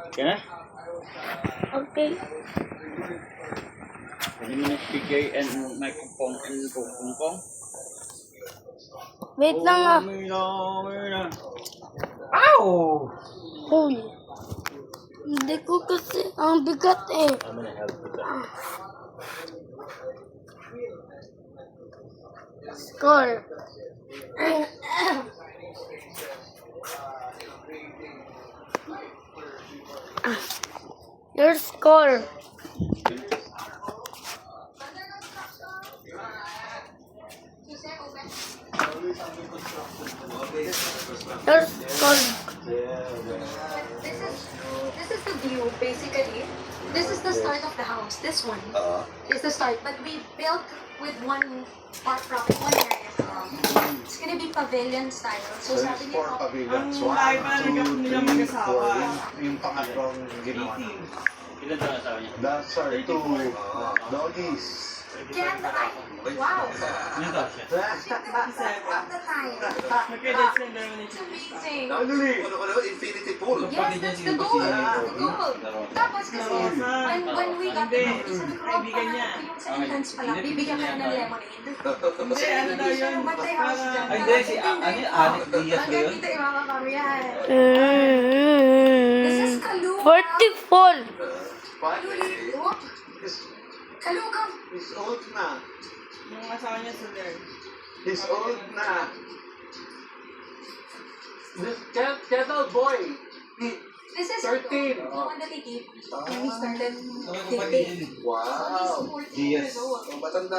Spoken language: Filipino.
Okay na? Okay. Pwede mo nagbigay and microphone and pungpong. Wait lang ah. Ow! Uy. Hindi ko kasi ang bigat eh. I'm gonna help with that. Score. Your score. Your score. This is the view, basically. This is the start of the house. This one is the start. But we built with one part property, one area. It's gonna be pavilion style. So sabi niya, pavilions. Ang lahi pa na nagkap nila mag-asawa. Yung pangatlong ginawa. 18. Ilan taon asawa niya? That's our two doggies. can I? Wow. Ilan taon siya? All the time. Magka-dates lang naman ni It's Chika. amazing. Ano? Infinity pool. Yes, that's the goal. That's the goal. Tapos kasi, when we got the notice, sabi ko, Kaibigan niya. yung sa entrance pa lang, bibigyan ka na ng lemonade. Hindi, ano daw yun? Matay house dyan. Ay, hindi. Si Anik Diaz ba Hanggang yun? dito imakakami yan. This is 44. Kaluga. Kaluga. Kaluga. He's old na. Yung asawa niya sa there. He's old na. This kettle boy. This is 13. the one that he gave when we started dating. Wow. He's 14 years old. Matanda